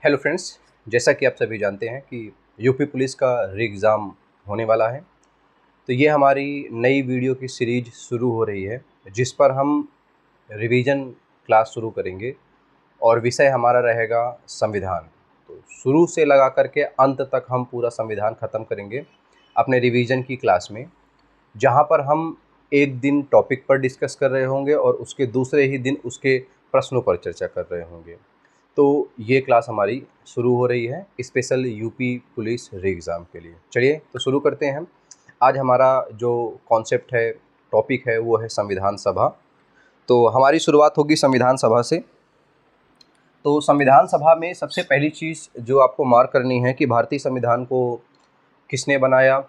Hello friends, जैसा कि आप सभी जानते हैं कि यूपी पुलिस का री एग्ज़ाम होने वाला है। तो ये हमारी नई वीडियो की सीरीज शुरू हो रही है, जिस पर हम रिवीजन क्लास शुरू करेंगे और विषय हमारा रहेगा संविधान। तो शुरू से लगा कर के अंत तक हम पूरा संविधान ख़त्म करेंगे अपने रिवीजन की क्लास में, जहाँ पर हम एक दिन टॉपिक पर डिस्कस कर रहे होंगे और उसके दूसरे ही दिन उसके प्रश्नों पर चर्चा कर रहे होंगे। तो ये क्लास हमारी शुरू हो रही है स्पेशल यूपी पुलिस री एग्ज़ाम के लिए। चलिए तो शुरू करते हैं हम। आज हमारा जो कॉन्सेप्ट है, टॉपिक है, वो है संविधान सभा। तो हमारी शुरुआत होगी संविधान सभा से। तो संविधान सभा में सबसे पहली चीज़ जो आपको मार्क करनी है कि भारतीय संविधान को किसने बनाया,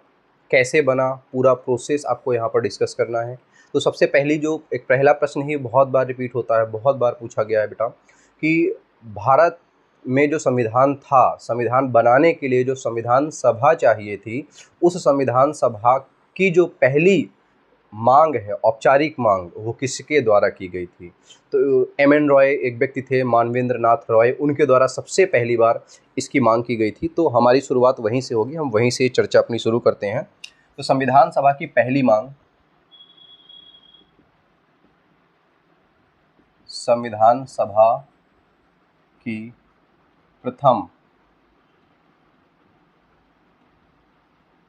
कैसे बना, पूरा प्रोसेस आपको यहाँ पर डिस्कस करना है। तो सबसे पहली जो एक पहला प्रश्न ही बहुत बार रिपीट होता है, बहुत बार पूछा गया है बेटा, कि भारत में जो संविधान था, संविधान बनाने के लिए जो संविधान सभा चाहिए थी, उस संविधान सभा की जो पहली मांग है, औपचारिक मांग, वो किसके द्वारा की गई थी? तो एम.एन. रॉय एक व्यक्ति थे, मानवेंद्र नाथ रॉय, उनके द्वारा सबसे पहली बार इसकी मांग की गई थी। तो हमारी शुरुआत वहीं से होगी, हम वहीं से चर्चा अपनी शुरू करते हैं। तो संविधान सभा की पहली मांग, संविधान सभा की प्रथम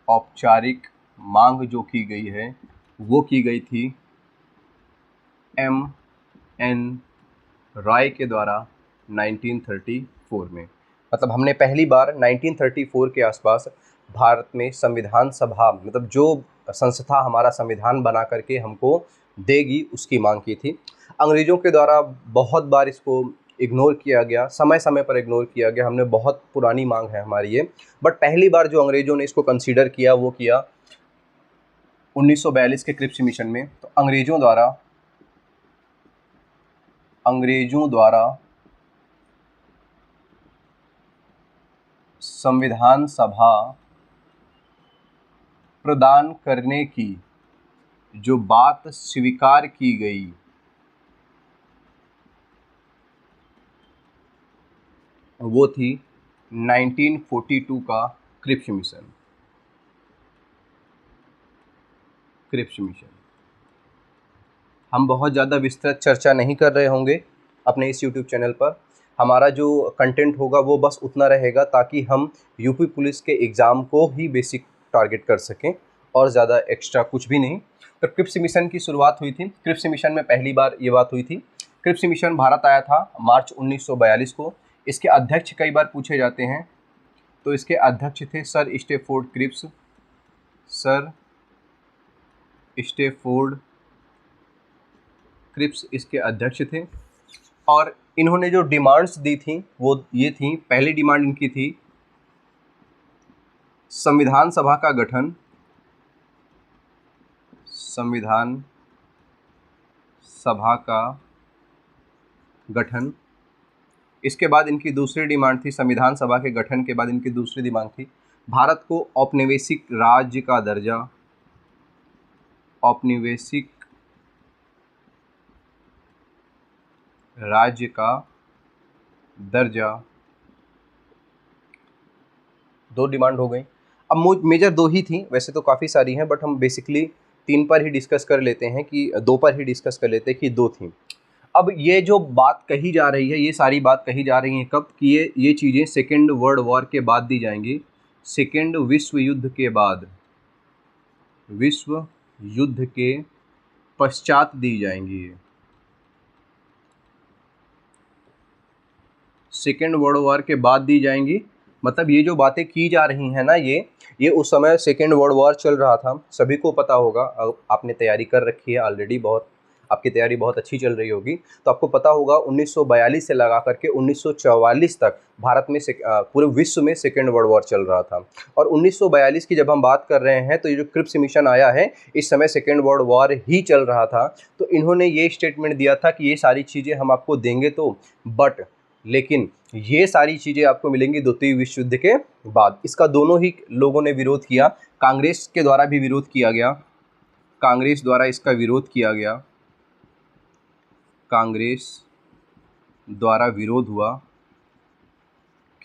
औपचारिक मांग जो की गई है, वो की गई थी एम.एन. रॉय के द्वारा 1934 में। मतलब हमने पहली बार 1934 के आसपास भारत में संविधान सभा, मतलब जो संस्था हमारा संविधान बना करके हमको देगी, उसकी मांग की थी। अंग्रेज़ों के द्वारा बहुत बार इसको इग्नोर किया गया, समय समय पर इग्नोर किया गया। हमने बहुत पुरानी मांग है हमारी ये, बट पहली बार जो अंग्रेज़ों ने इसको कंसीडर किया, वो किया 1942 के क्रिप्स मिशन में। तो अंग्रेज़ों द्वारा संविधान सभा प्रदान करने की जो बात स्वीकार की गई, वो थी 1942 का क्रिप्स मिशन। हम बहुत ज़्यादा विस्तृत चर्चा नहीं कर रहे होंगे अपने इस YouTube चैनल पर। हमारा जो कंटेंट होगा वो बस उतना रहेगा ताकि हम यूपी पुलिस के एग्ज़ाम को ही बेसिक टारगेट कर सकें, और ज़्यादा एक्स्ट्रा कुछ भी नहीं। तो क्रिप्स मिशन की शुरुआत हुई थी। क्रिप्स मिशन में पहली बार ये बात हुई थी। क्रिप्स मिशन भारत आया था मार्च 1942 को। इसके अध्यक्ष कई बार पूछे जाते हैं, तो इसके अध्यक्ष थे sir Stafford Cripps. Sir Stafford Cripps इसके अध्यक्ष थे। और इन्होंने जो डिमांड्स दी थी वो ये थी, पहली डिमांड इनकी थी संविधान सभा का गठन, संविधान सभा का गठन। इसके बाद इनकी दूसरी डिमांड थी, संविधान सभा के गठन के बाद इनकी दूसरी डिमांड थी भारत को औपनिवेशिक राज्य का दर्जा, औपनिवेशिक राज्य का दर्जा। दो डिमांड हो गई। अब मेजर दो ही थी, वैसे तो काफ़ी सारी हैं, बट हम बेसिकली तीन पर ही डिस्कस कर लेते हैं, कि दो पर ही डिस्कस कर लेते हैं कि दो थी। अब ये जो बात कही जा रही है, ये सारी बात कही जा रही है कब कि ये चीज़ें सेकेंड वर्ल्ड वॉर के बाद दी जाएंगी, सेकेंड विश्व युद्ध के बाद, विश्व युद्ध के पश्चात दी जाएंगी। ये सेकेंड वर्ल्ड वॉर के बाद दी जाएंगी। मतलब ये जो बातें की जा रही हैं ना, ये उस समय सेकेंड वर्ल्ड वॉर चल रहा था, सभी को पता होगा। आपने तैयारी कर रखी है ऑलरेडी, बहुत आपकी तैयारी बहुत अच्छी चल रही होगी, तो आपको पता होगा 1942 से लगा करके 1944 तक भारत में पूरे विश्व में सेकेंड वर्ल्ड वॉर चल रहा था। और 1942 की जब हम बात कर रहे हैं, तो ये जो क्रिप्स मिशन आया है, इस समय सेकेंड वर्ल्ड वॉर ही चल रहा था। तो इन्होंने ये स्टेटमेंट दिया था कि ये सारी चीज़ें हम आपको देंगे, तो लेकिन ये सारी चीज़ें आपको मिलेंगी द्वितीय विश्व युद्ध के बाद। इसका दोनों ही लोगों ने विरोध किया। कांग्रेस के द्वारा भी विरोध किया गया, कांग्रेस द्वारा इसका विरोध किया गया, कांग्रेस द्वारा विरोध हुआ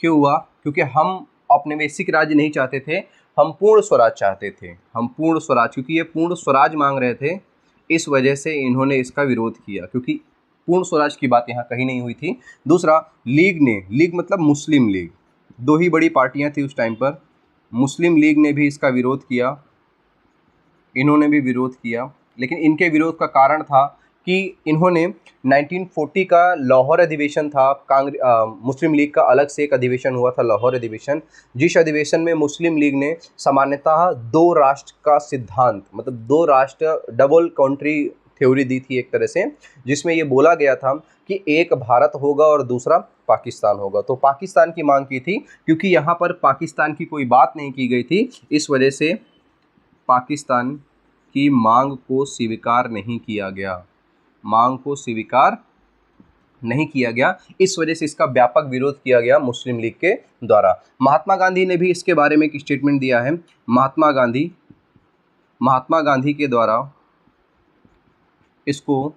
क्यों हुआ? क्योंकि हम औपनिवेशिक राज्य नहीं चाहते थे, हम पूर्ण स्वराज चाहते थे। हम पूर्ण स्वराज, क्योंकि ये पूर्ण स्वराज मांग रहे थे, इस वजह से इन्होंने इसका विरोध किया, क्योंकि पूर्ण स्वराज की बात यहाँ कहीं नहीं हुई थी। दूसरा, लीग मतलब मुस्लिम लीग, दो ही बड़ी पार्टियाँ थी उस टाइम पर। मुस्लिम लीग ने भी इसका विरोध किया, इन्होंने भी विरोध किया, लेकिन इनके विरोध का कारण था कि इन्होंने 1940 का लाहौर अधिवेशन था, मुस्लिम लीग का अलग से एक अधिवेशन हुआ था, लाहौर अधिवेशन, जिस अधिवेशन में मुस्लिम लीग ने सामान्यतः दो राष्ट्र का सिद्धांत, मतलब दो राष्ट्र, डबल कंट्री थ्योरी दी थी एक तरह से, जिसमें ये बोला गया था कि एक भारत होगा और दूसरा पाकिस्तान होगा। तो पाकिस्तान की मांग की थी, क्योंकि यहाँ पर पाकिस्तान की कोई बात नहीं की गई थी, इस वजह से पाकिस्तान की मांग को स्वीकार नहीं किया गया, मांग को स्वीकार नहीं किया गया, इस वजह से इसका व्यापक विरोध किया गया मुस्लिम लीग के द्वारा। महात्मा गांधी ने भी इसके बारे में एक स्टेटमेंट दिया है। महात्मा गांधी के द्वारा इसको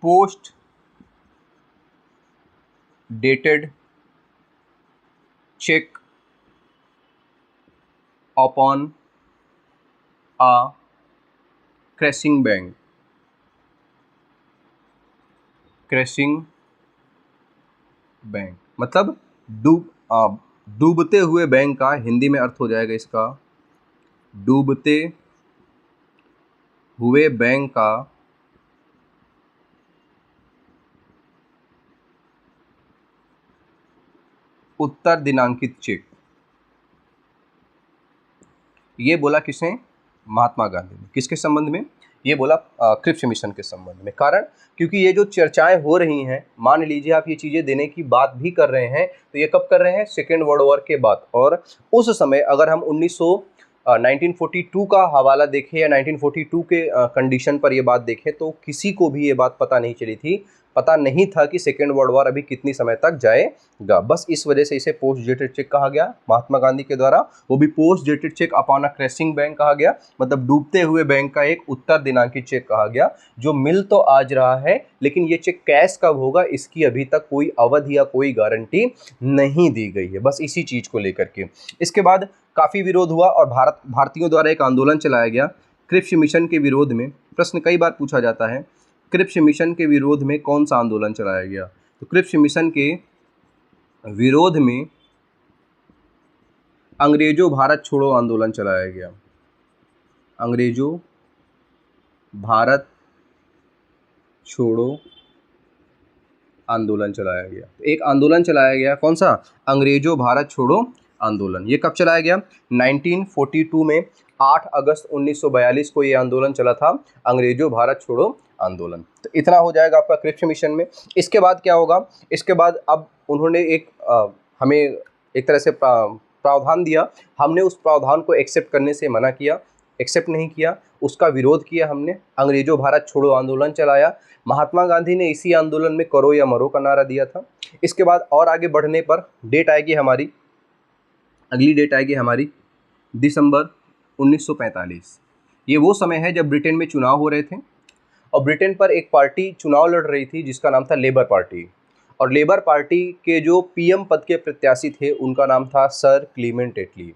post dated cheque upon a crashing bank, मतलब डूबते हुए बैंक का हिंदी में अर्थ हो जाएगा इसका, डूबते हुए बैंक का उत्तर दिनांकित चेक। ये बोला किसने? महात्मा गांधी ने। किसके संबंध में? ये बोला क्रिप्स मिशन के संबंध में। कारण, क्योंकि ये जो चर्चाएं हो रही हैं, मान लीजिए आप ये चीज़ें देने की बात भी कर रहे हैं, तो ये कब कर रहे हैं? सेकेंड वर्ल्ड वॉर के बाद। और उस समय अगर हम 1942 का हवाला देखें या 1942 के कंडीशन पर ये बात देखें, तो किसी को भी ये बात पता नहीं चली थी, पता नहीं था कि सेकेंड वर्ल्ड वॉर अभी कितनी समय तक जाएगा। बस इस वजह से इसे पोस्ट डेटेड चेक कहा गया महात्मा गांधी के द्वारा, वो भी post dated cheque upon a crashing bank कहा गया, मतलब डूबते हुए बैंक का एक उत्तर दिनांकित चेक कहा गया, जो मिल तो आज रहा है, लेकिन ये चेक कैश कब होगा इसकी अभी तक कोई अवधि या कोई गारंटी नहीं दी गई है, बस इसी चीज़ को लेकर के। इसके बाद काफ़ी विरोध हुआ और भारतीयों द्वारा एक आंदोलन चलाया गया क्रिप्स मिशन के विरोध में। प्रश्न कई बार पूछा जाता है, क्रिप्स मिशन के विरोध में कौन सा आंदोलन चलाया गया? तो क्रिप्स मिशन के विरोध में अंग्रेजों भारत छोड़ो आंदोलन चलाया गया, अंग्रेजों भारत छोड़ो आंदोलन चलाया गया। एक आंदोलन चलाया गया, कौन सा? अंग्रेजों भारत छोड़ो आंदोलन। ये कब चलाया गया? 1942 में 8 अगस्त 1942 को ये आंदोलन चला था, अंग्रेजों भारत छोड़ो आंदोलन। तो इतना हो जाएगा आपका क्रिप्स मिशन में। इसके बाद क्या होगा? इसके बाद अब उन्होंने हमें एक तरह से प्रावधान दिया, हमने उस प्रावधान को एक्सेप्ट करने से मना किया, एक्सेप्ट नहीं किया, उसका विरोध किया हमने, अंग्रेजों भारत छोड़ो आंदोलन चलाया। महात्मा गांधी ने इसी आंदोलन में करो या मरो का नारा दिया था। इसके बाद और आगे बढ़ने पर डेट आएगी हमारी, अगली डेट आएगी हमारी दिसंबर 1945। ये वो समय है जब ब्रिटेन में चुनाव हो रहे थे और ब्रिटेन पर एक पार्टी चुनाव लड़ रही थी जिसका नाम था लेबर पार्टी, और लेबर पार्टी के जो पीएम पद के प्रत्याशी थे उनका नाम था सर क्लीमेंट एटली।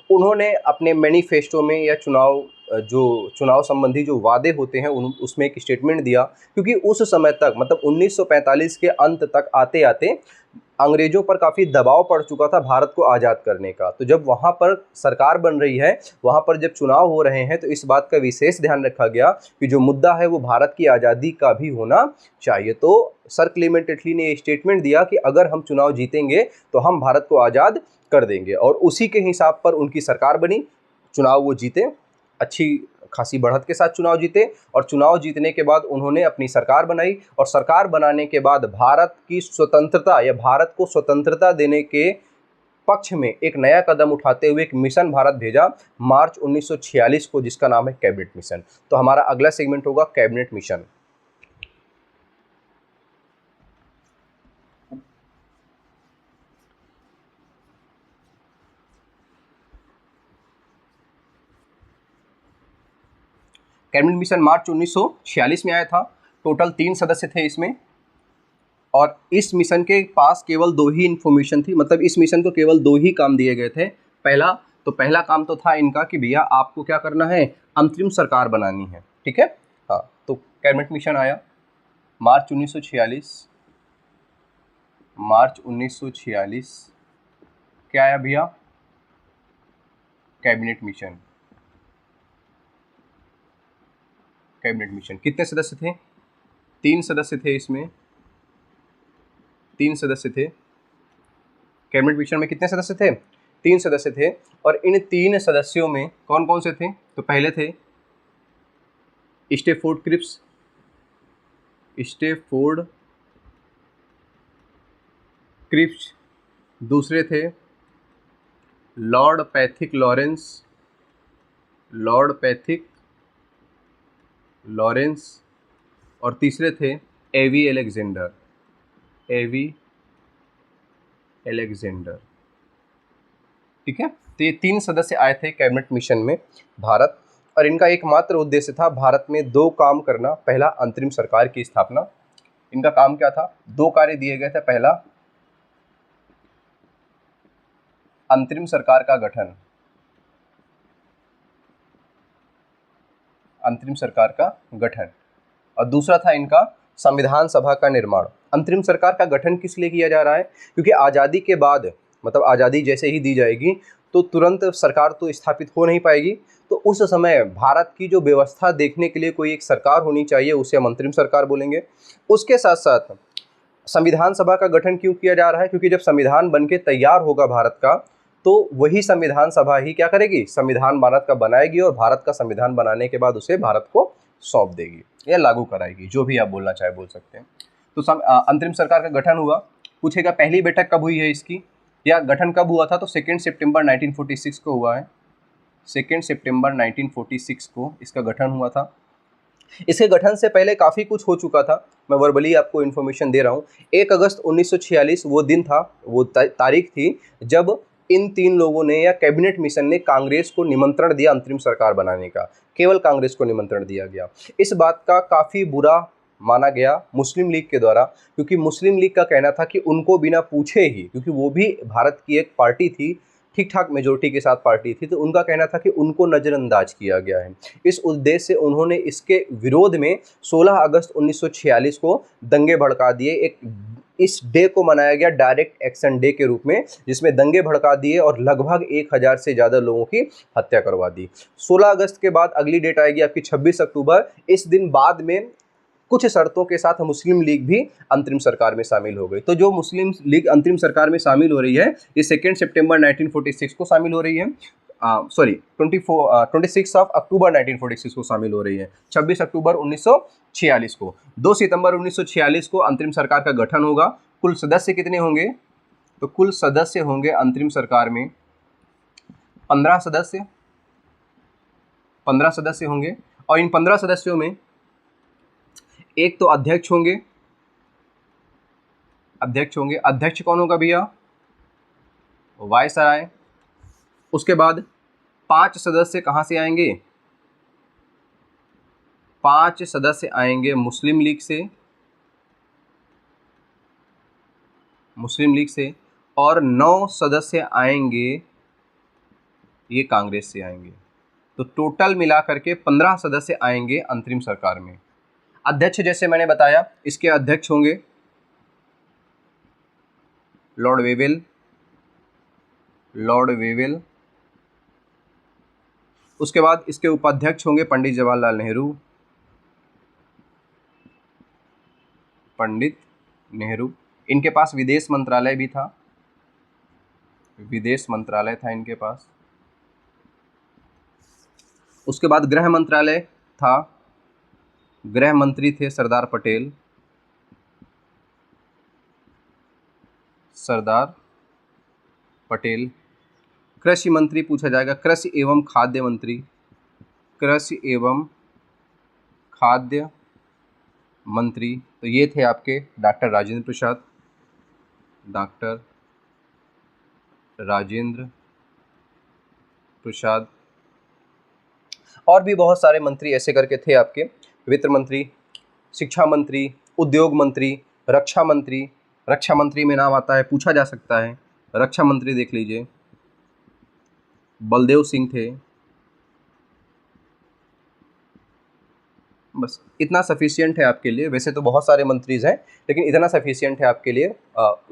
उन्होंने अपने मैनिफेस्टो में या चुनाव संबंधी जो वादे होते हैं उसमें एक स्टेटमेंट दिया, क्योंकि उस समय तक मतलब 1945 के अंत तक आते आते अंग्रेजों पर काफ़ी दबाव पड़ चुका था भारत को आज़ाद करने का। तो जब वहाँ पर सरकार बन रही है, वहाँ पर जब चुनाव हो रहे हैं, तो इस बात का विशेष ध्यान रखा गया कि जो मुद्दा है वो भारत की आज़ादी का भी होना चाहिए। तो सर क्लेमेंट एटली ने ये स्टेटमेंट दिया कि अगर हम चुनाव जीतेंगे तो हम भारत को आज़ाद कर देंगे, और उसी के हिसाब पर उनकी सरकार बनी, चुनाव वो जीते, अच्छी खासी बढ़त के साथ चुनाव जीते, और चुनाव जीतने के बाद उन्होंने अपनी सरकार बनाई, और सरकार बनाने के बाद भारत की स्वतंत्रता या भारत को स्वतंत्रता देने के पक्ष में एक नया कदम उठाते हुए एक मिशन भारत भेजा मार्च 1946 को, जिसका नाम है कैबिनेट मिशन। तो हमारा अगला सेगमेंट होगा कैबिनेट मिशन। कैबिनेट मिशन मार्च 1946 में आया था। टोटल 3 सदस्य थे इसमें, और इस मिशन के पास केवल 2 ही इन्फॉर्मेशन थी, मतलब इस मिशन को केवल 2 ही काम दिए गए थे। पहला काम तो था इनका कि भैया आपको क्या करना है, अंतरिम सरकार बनानी है, ठीक है। हाँ, तो कैबिनेट मिशन आया मार्च 1946। क्या आया भैया, कैबिनेट मिशन। कितने सदस्य थे, 3 सदस्य थे इसमें, 3 सदस्य थे कैबिनेट मिशन में। कितने सदस्य थे, 3 सदस्य थे। और इन 3 सदस्यों में कौन कौन से थे, तो पहले थे स्टेफोर्ड क्रिप्स, दूसरे थे लॉर्ड पैथिक लॉरेंस, और तीसरे थे एवी एलेक्जेंडर, ठीक है। तो ये 3 सदस्य आए थे कैबिनेट मिशन में भारत, और इनका एकमात्र उद्देश्य था भारत में 2 काम करना। पहला, अंतरिम सरकार की स्थापना। इनका काम क्या था, 2 कार्य दिए गए थे। पहला, अंतरिम सरकार का गठन, और दूसरा था इनका संविधान सभा का निर्माण। अंतरिम सरकार का गठन किस लिए किया जा रहा है, क्योंकि आज़ादी के बाद, मतलब आज़ादी जैसे ही दी जाएगी तो तुरंत सरकार तो स्थापित हो नहीं पाएगी, तो उस समय भारत की जो व्यवस्था देखने के लिए कोई एक सरकार होनी चाहिए, उसे हम अंतरिम सरकार बोलेंगे। उसके साथ साथ संविधान सभा का गठन क्यों किया जा रहा है, क्योंकि जब संविधान बनके तैयार होगा भारत का, तो वही संविधान सभा ही क्या करेगी, संविधान भारत का बनाएगी, और भारत का संविधान बनाने के बाद उसे भारत को सौंप देगी या लागू कराएगी, जो भी आप बोलना चाहे बोल सकते हैं। तो अंतरिम सरकार का गठन हुआ। पूछेगा पहली बैठक कब हुई है इसकी, या गठन कब हुआ था, तो 2 सितंबर 1946 को हुआ है। 2 सितंबर 1946 को इसका गठन हुआ था। इसके गठन से पहले काफ़ी कुछ हो चुका था, मैं वर्बली आपको इन्फॉर्मेशन दे रहा हूँ। 1 अगस्त 1946 वो दिन था, वो तारीख थी जब इन 3 लोगों ने या कैबिनेट मिशन ने कांग्रेस को निमंत्रण दिया अंतरिम सरकार बनाने का। केवल कांग्रेस को निमंत्रण दिया गया। इस बात का काफ़ी बुरा माना गया मुस्लिम लीग के द्वारा, क्योंकि मुस्लिम लीग का कहना था कि उनको बिना पूछे ही, क्योंकि वो भी भारत की एक पार्टी थी, ठीक ठाक मेजोरिटी के साथ पार्टी थी, तो उनका कहना था कि उनको नज़रअंदाज किया गया है। इस उद्देश्य से उन्होंने इसके विरोध में 16 अगस्त 1946 को दंगे भड़का दिए। इस डे को मनाया गया डायरेक्ट एक्शन डे के रूप में, जिसमें दंगे भड़का दिए और लगभग 1000 से ज़्यादा लोगों की हत्या करवा दी। 16 अगस्त के बाद अगली डेट आएगी आपकी 26 अक्टूबर। इस दिन बाद में कुछ शर्तों के साथ मुस्लिम लीग भी अंतरिम सरकार में शामिल हो गई। तो जो मुस्लिम लीग अंतरिम सरकार में शामिल हो रही है, ये 2 सितंबर 1946 को शामिल हो रही है, 26 अक्टूबर 1946 को शामिल हो रही है, 26 अक्टूबर 1946 को। 2 सितंबर 1946 को अंतरिम सरकार का गठन होगा। कुल सदस्य कितने होंगे, तो कुल सदस्य होंगे अंतरिम सरकार में 15 सदस्य होंगे, और इन 15 सदस्यों में एक तो अध्यक्ष होंगे। अध्यक्ष कौन होगा भैया, वायसराय। उसके बाद 5 सदस्य कहाँ से आएंगे, 5 सदस्य आएंगे मुस्लिम लीग से, और 9 सदस्य आएंगे ये कांग्रेस से आएंगे। तो टोटल मिलाकर के 15 सदस्य आएंगे अंतरिम सरकार में। अध्यक्ष जैसे मैंने बताया, इसके अध्यक्ष होंगे लॉर्ड वेवेल। उसके बाद इसके उपाध्यक्ष होंगे पंडित जवाहरलाल नेहरू। इनके पास विदेश मंत्रालय भी था, इनके पास। उसके बाद गृह मंत्रालय था, गृह मंत्री थे सरदार पटेल। कृषि मंत्री पूछा जाएगा, कृषि एवं खाद्य मंत्री, तो ये थे आपके डॉक्टर राजेंद्र प्रसाद। और भी बहुत सारे मंत्री ऐसे करके थे आपके, वित्त मंत्री, शिक्षा मंत्री, उद्योग मंत्री, रक्षा मंत्री में नाम आता है, पूछा जा सकता है। रक्षा मंत्री देख लीजिए, बलदेव सिंह थे। बस इतना सफिशियंट है आपके लिए। वैसे तो बहुत सारे मंत्रीज हैं, लेकिन इतना सफिशियंट है आपके लिए,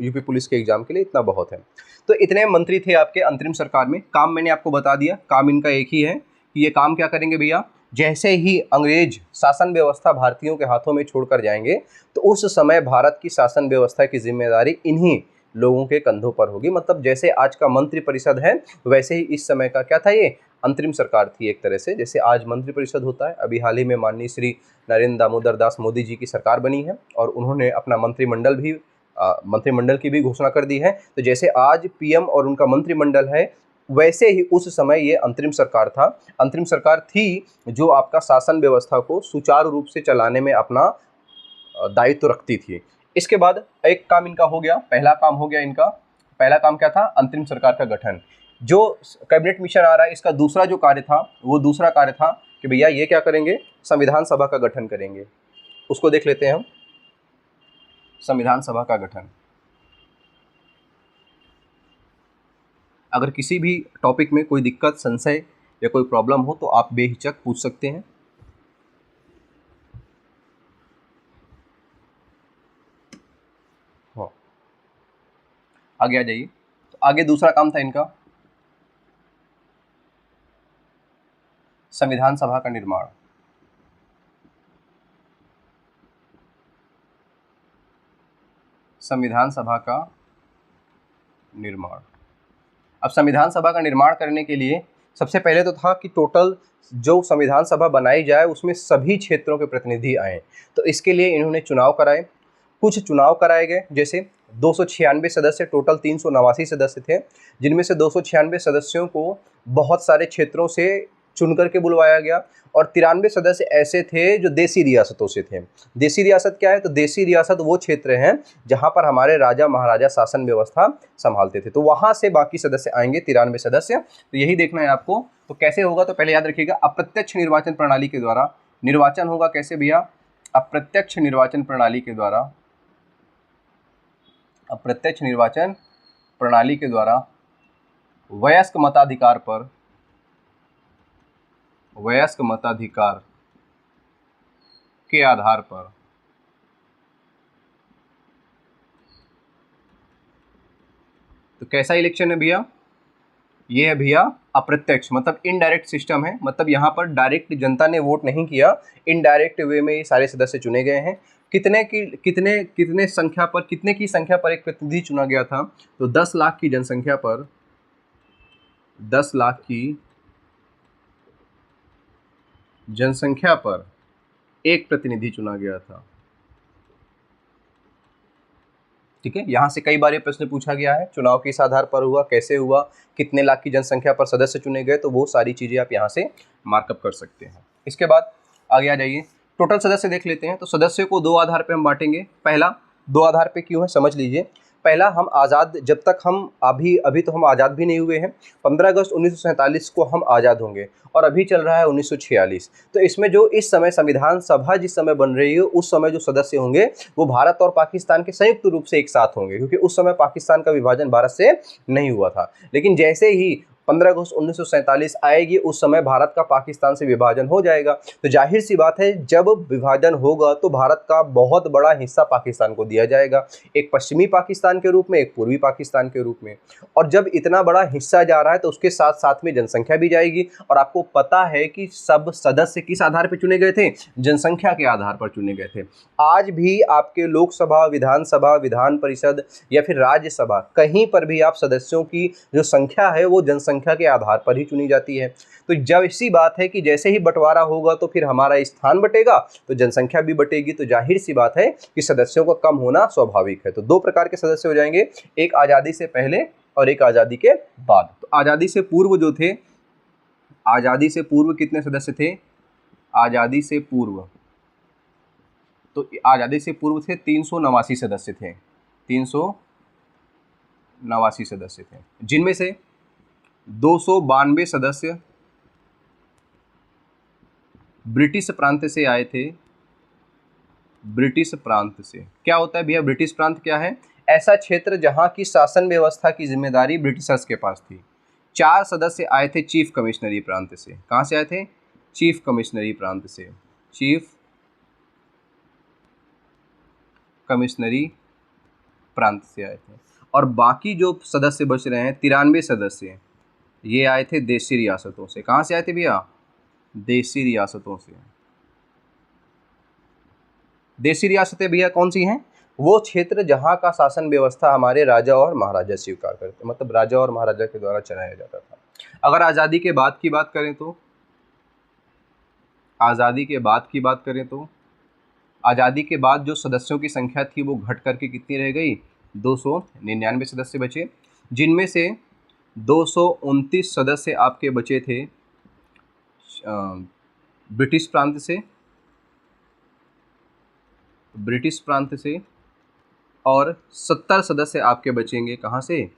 यूपी पुलिस के एग्जाम के लिए इतना बहुत है। तो इतने मंत्री थे आपके अंतरिम सरकार में। काम मैंने आपको बता दिया, काम इनका एक ही है कि ये काम क्या करेंगे भैया, जैसे ही अंग्रेज शासन व्यवस्था भारतीयों के हाथों में छोड़कर जाएंगे तो उस समय भारत की शासन व्यवस्था की जिम्मेदारी इन्हीं लोगों के कंधों पर होगी। मतलब जैसे आज का मंत्री परिषद है, वैसे ही इस समय का क्या था, ये अंतरिम सरकार थी एक तरह से। जैसे आज मंत्री परिषद होता है, अभी हाल ही में माननीय श्री नरेंद्र दामोदर दास मोदी जी की सरकार बनी है और उन्होंने अपना मंत्रिमंडल की भी घोषणा कर दी है। तो जैसे आज पीएम और उनका मंत्रिमंडल है, वैसे ही उस समय ये अंतरिम सरकार था। अंतरिम सरकार थी जो आपका शासन व्यवस्था को सुचारू रूप से चलाने में अपना दायित्व रखती थी। इसके बाद एक काम इनका हो गया, पहला काम हो गया इनका। पहला काम क्या था, अंतरिम सरकार का गठन। जो कैबिनेट मिशन आ रहा है, इसका दूसरा जो कार्य था, वो दूसरा कार्य था कि भैया ये क्या करेंगे, संविधान सभा का गठन करेंगे। उसको देख लेते हैं हम, संविधान सभा का गठन। अगर किसी भी टॉपिक में कोई दिक्कत, संशय या कोई प्रॉब्लम हो तो आप बेहिचक पूछ सकते हैं। हाँ, आगे आ जाइए। तो आगे दूसरा काम था इनका, संविधान सभा का निर्माण। संविधान सभा का निर्माण। अब संविधान सभा का निर्माण करने के लिए सबसे पहले तो था कि टोटल जो संविधान सभा बनाई जाए उसमें सभी क्षेत्रों के प्रतिनिधि आए। तो इसके लिए इन्होंने चुनाव कराए। कुछ चुनाव कराए गए, जैसे 296 सदस्य, टोटल 389 सदस्य थे, जिनमें से 296 सदस्यों को बहुत सारे क्षेत्रों से चुन करके बुलवाया गया और 93 सदस्य ऐसे थे जो देसी रियासतों से थे। देसी रियासत क्या है, तो देसी रियासत वो क्षेत्र हैं जहाँ पर हमारे राजा महाराजा शासन व्यवस्था संभालते थे। तो वहाँ से बाकी सदस्य आएंगे, 93 सदस्य। तो यही देखना है आपको। तो कैसे होगा, तो पहले याद रखिएगा, अप्रत्यक्ष निर्वाचन प्रणाली के द्वारा निर्वाचन होगा। कैसे भैया, अप्रत्यक्ष निर्वाचन प्रणाली के द्वारा, अप्रत्यक्ष निर्वाचन प्रणाली के द्वारा वयस्क मताधिकार पर, वयस्क मताधिकार के आधार पर तो कैसा इलेक्शन है भैया, ये है भैया अप्रत्यक्ष, मतलब इनडायरेक्ट सिस्टम है। मतलब यहाँ पर डायरेक्ट जनता ने वोट नहीं किया, इनडायरेक्ट वे में ये सारे सदस्य चुने गए हैं। कितने संख्या पर, कितने की संख्या पर एक प्रतिनिधि चुना गया था, तो 10 लाख की जनसंख्या पर, 10 लाख की जनसंख्या पर एक प्रतिनिधि चुना गया था। ठीक है, यहाँ से कई बार ये प्रश्न पूछा गया है, चुनाव किस आधार पर हुआ, कैसे हुआ, कितने लाख की जनसंख्या पर सदस्य चुने गए, तो वो सारी चीज़ें आप यहाँ से मार्कअप कर सकते हैं। इसके बाद आगे आ जाइए, टोटल सदस्य देख लेते हैं। तो सदस्यों को 2 आधार पर हम बांटेंगे। पहला, 2 आधार पे क्यों है समझ लीजिए। पहला, हम आज़ाद, जब तक हम अभी तो हम आज़ाद भी नहीं हुए हैं। 15 अगस्त 1947 को हम आज़ाद होंगे और अभी चल रहा है 1946। तो इसमें जो इस समय संविधान सभा जिस समय बन रही है, उस समय जो सदस्य होंगे वो भारत और पाकिस्तान के संयुक्त रूप से एक साथ होंगे, क्योंकि उस समय पाकिस्तान का विभाजन भारत से नहीं हुआ था। लेकिन जैसे ही 15 अगस्त 1947 आएगी, उस समय भारत का पाकिस्तान से विभाजन हो जाएगा। तो जाहिर सी बात है, जब विभाजन होगा तो भारत का बहुत बड़ा हिस्सा पाकिस्तान को दिया जाएगा, एक पश्चिमी पाकिस्तान के रूप में, एक पूर्वी पाकिस्तान के रूप में। और जब इतना बड़ा हिस्सा जा रहा है तो उसके साथ साथ में जनसंख्या भी जाएगी। और आपको पता है कि सब सदस्य किस आधार पर चुने गए थे, जनसंख्या के आधार पर चुने गए थे। आज भी आपके लोकसभा, विधानसभा, विधान परिषद या फिर राज्यसभा, कहीं पर भी आप सदस्यों की जो संख्या है वो जनसंख्या के आधार पर ही चुनी जाती है। तो जब इसी बात है कि जैसे ही बंटवारा होगा तो फिर हमारा स्थान बटेगा तो जनसंख्या भी बटेगी। तो जाहिर सी बात है कि सदस्यों का कम होना स्वाभाविक है। तो 2 प्रकार के सदस्य हो जाएंगे, एक आज़ादी से पहले और एक आज़ादी के बाद। तो आज़ादी से पूर्व जो थे, आज़ादी से पूर्व कितने सदस्य थे, आज़ादी से पूर्व, तो आज़ादी से पूर्व थे 389 सदस्य थे, 389 सदस्य थे, जिनमें से 292 सदस्य ब्रिटिश प्रांत से आए थे, ब्रिटिश प्रांत से। क्या होता है भैया ब्रिटिश प्रांत क्या है? ऐसा क्षेत्र जहां की शासन व्यवस्था की जिम्मेदारी ब्रिटिशर्स के पास थी। 4 सदस्य आए थे चीफ कमिश्नरी प्रांत से। कहां से आए थे? चीफ कमिश्नरी प्रांत से। चीफ कमिश्नरी प्रांत से आए थे। और बाकी जो सदस्य बच रहे हैं 93 सदस्य, ये आए थे देशी रियासतों से। कहां से आए थे भैया? देशी रियासतों से। देशी रियासतें भैया कौन सी हैं? वो क्षेत्र जहां का शासन व्यवस्था हमारे राजा और महाराजा स्वीकार करते, मतलब राजा और महाराजा के द्वारा चलाया जाता था। अगर आज़ादी के बाद की बात करें तो आज़ादी के बाद की बात करें तो आज़ादी के बाद जो सदस्यों की संख्या थी वो घट करके कितनी रह गई? 299 सदस्य बचे, जिनमें से 229 सदस्य आपके बचे थे ब्रिटिश प्रांत से, और 70 सदस्य आपके बचेंगे कहाँ से?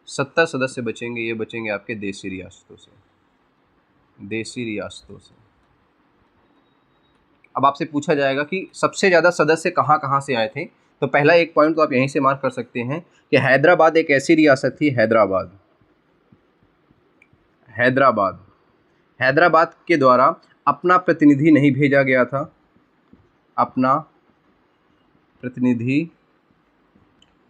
70 सदस्य बचेंगे, ये बचेंगे आपके देशी रियासतों से। देशी रियासतों से। अब आपसे पूछा जाएगा कि सबसे ज़्यादा सदस्य कहाँ कहाँ से आए थे, तो पहला एक पॉइंट तो आप यहीं से मार्क कर सकते हैं कि हैदराबाद एक ऐसी रियासत थी। हैदराबाद के द्वारा अपना प्रतिनिधि नहीं भेजा गया था, अपना प्रतिनिधि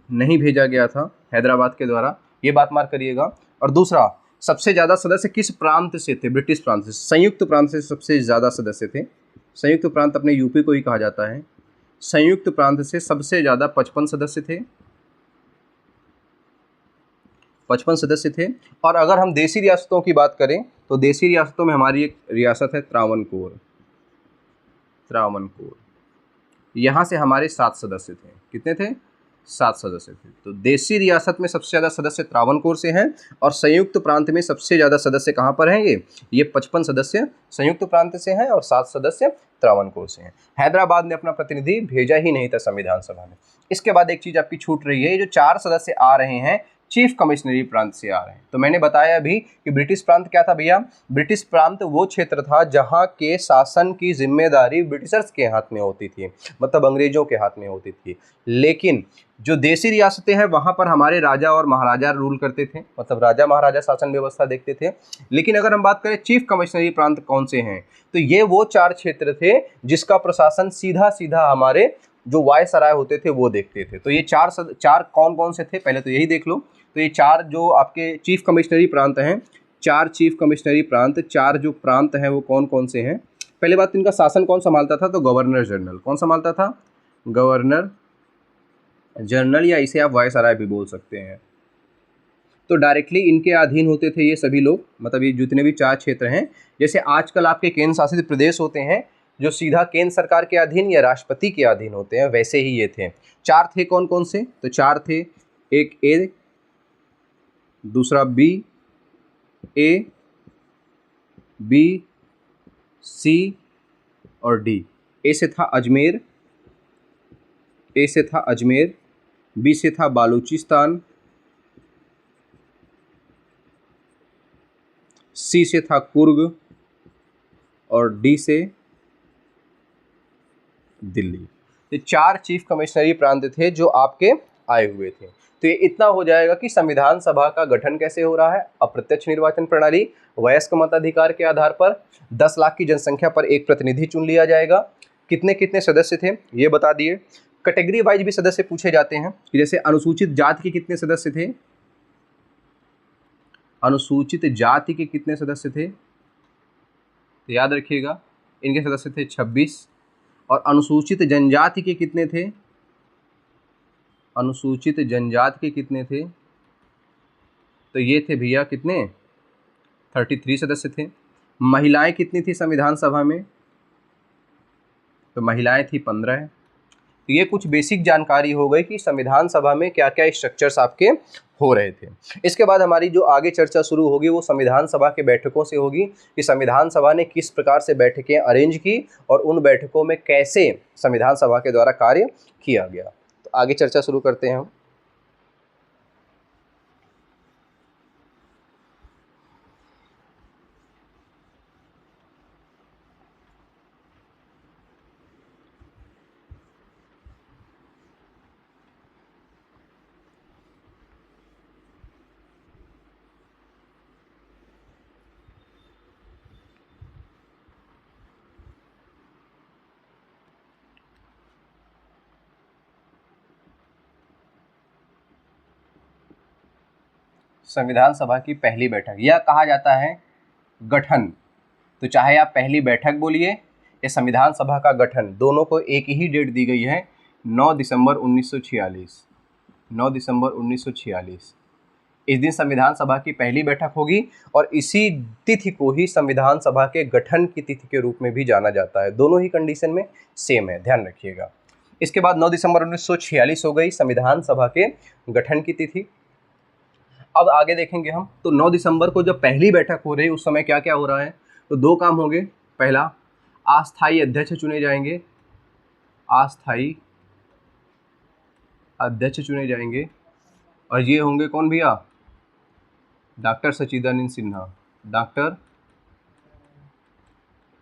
नहीं भेजा गया था हैदराबाद के द्वारा, ये बात मार्क करिएगा। और दूसरा, सबसे ज़्यादा सदस्य किस प्रांत से थे? ब्रिटिश प्रांत से। संयुक्त प्रांत से सबसे ज़्यादा सदस्य थे। संयुक्त प्रांत अपने यूपी को ही कहा जाता है। संयुक्त प्रांत से सबसे ज़्यादा 55 सदस्य थे, 55 सदस्य थे। और अगर हम देशी रियासतों की बात करें तो देशी रियासतों में हमारी एक रियासत है त्रावणकोर। यहाँ से हमारे 7 सदस्य थे। कितने थे? 7 सदस्य थे। तो देशी रियासत में सबसे ज़्यादा सदस्य त्रावणकोर से हैं, और संयुक्त प्रांत में सबसे ज़्यादा सदस्य कहाँ पर हैं? ये 55 सदस्य संयुक्त प्रांत से हैं और 7 सदस्य त्रावणकोर से हैं। हैदराबाद ने अपना प्रतिनिधि भेजा ही नहीं था संविधान सभा में। इसके बाद एक चीज़ आपकी छूट रही है, ये जो 4 सदस्य आ रहे हैं चीफ कमिश्नरी प्रांत से आ रहे हैं। तो मैंने बताया अभी कि ब्रिटिश प्रांत क्या था भैया? ब्रिटिश प्रांत वो क्षेत्र था जहाँ के शासन की जिम्मेदारी ब्रिटिशर्स के हाथ में होती थी, मतलब अंग्रेजों के हाथ में होती थी। लेकिन जो देशी रियासतें हैं वहाँ पर हमारे राजा और महाराजा रूल करते थे, मतलब राजा महाराजा शासन व्यवस्था देखते थे। लेकिन अगर हम बात करें चीफ कमिश्नरी प्रांत कौन से हैं, तो ये वो 4 क्षेत्र थे जिसका प्रशासन सीधा सीधा हमारे जो वायसराय होते थे वो देखते थे। तो ये चार कौन कौन से थे पहले तो यही देख लो। तो ये 4 जो आपके चीफ कमिश्नरी प्रांत हैं, 4 चीफ कमिश्नरी प्रांत, 4 जो प्रांत हैं वो कौन कौन से हैं? पहले बात, इनका शासन कौन संभालता था? तो गवर्नर जनरल। कौन संभालता था? गवर्नर जनरल, या इसे आप वायसराय भी बोल सकते हैं। तो डायरेक्टली इनके अधीन होते थे ये सभी लोग, मतलब ये जितने भी 4 क्षेत्र हैं। जैसे आजकल आपके केंद्र शासित प्रदेश होते हैं जो सीधा केंद्र सरकार के अधीन या राष्ट्रपति के अधीन होते हैं, वैसे ही ये थे। 4 थे कौन कौन से? तो 4 थे, एक ए, दूसरा बी, ए, बी, सी और डी। ए से था अजमेर, बी से था बालूचिस्तान, सी से था कुर्ग और डी से दिल्ली। ये 4 चीफ कमिश्नरी प्रांत थे जो आपके आए हुए थे। तो ये इतना हो जाएगा कि संविधान सभा का गठन कैसे हो रहा है। अप्रत्यक्ष निर्वाचन प्रणाली, वयस्क मताधिकार के आधार पर 10 लाख की जनसंख्या पर एक प्रतिनिधि चुन लिया जाएगा। कितने कितने सदस्य थे ये बता दिए। कैटेगरी वाइज भी सदस्य पूछे जाते हैं कि जैसे अनुसूचित जाति के कितने सदस्य थे, अनुसूचित जाति के कितने सदस्य थे, तो याद रखिएगा इनके सदस्य थे 26। और अनुसूचित जनजाति के कितने थे? अनुसूचित जनजाति के कितने थे? तो ये थे भैया कितने? 33 सदस्य थे। महिलाएं कितनी थी संविधान सभा में? तो महिलाएं थी 15। तो ये कुछ बेसिक जानकारी हो गई कि संविधान सभा में क्या क्या स्ट्रक्चर्स आपके हो रहे थे। इसके बाद हमारी जो आगे चर्चा शुरू होगी वो संविधान सभा के बैठकों से होगी कि संविधान सभा ने किस प्रकार से बैठकें अरेंज की और उन बैठकों में कैसे संविधान सभा के द्वारा कार्य किया गया। तो आगे चर्चा शुरू करते हैं हम। संविधान सभा की पहली बैठक, यह कहा जाता है गठन। तो चाहे आप पहली बैठक बोलिए या संविधान सभा का गठन, दोनों को एक ही डेट दी गई है, 9 दिसंबर 1946। 9 दिसंबर 1946 इस दिन संविधान सभा की पहली बैठक होगी और इसी तिथि को ही संविधान सभा के गठन की तिथि के रूप में भी जाना जाता है। दोनों ही कंडीशन में सेम है, ध्यान रखिएगा। इसके बाद 9 दिसंबर 1946 हो गई संविधान सभा के गठन की तिथि। अब आगे देखेंगे हम, तो 9 दिसंबर को जब पहली बैठक हो रही है उस समय क्या क्या हो रहा है, तो दो काम होंगे। पहला, अस्थायी अध्यक्ष चुने जाएंगे, अस्थायी अध्यक्ष चुने जाएंगे, और ये होंगे कौन भैया, डॉक्टर सच्चिदानंद सिन्हा, डॉक्टर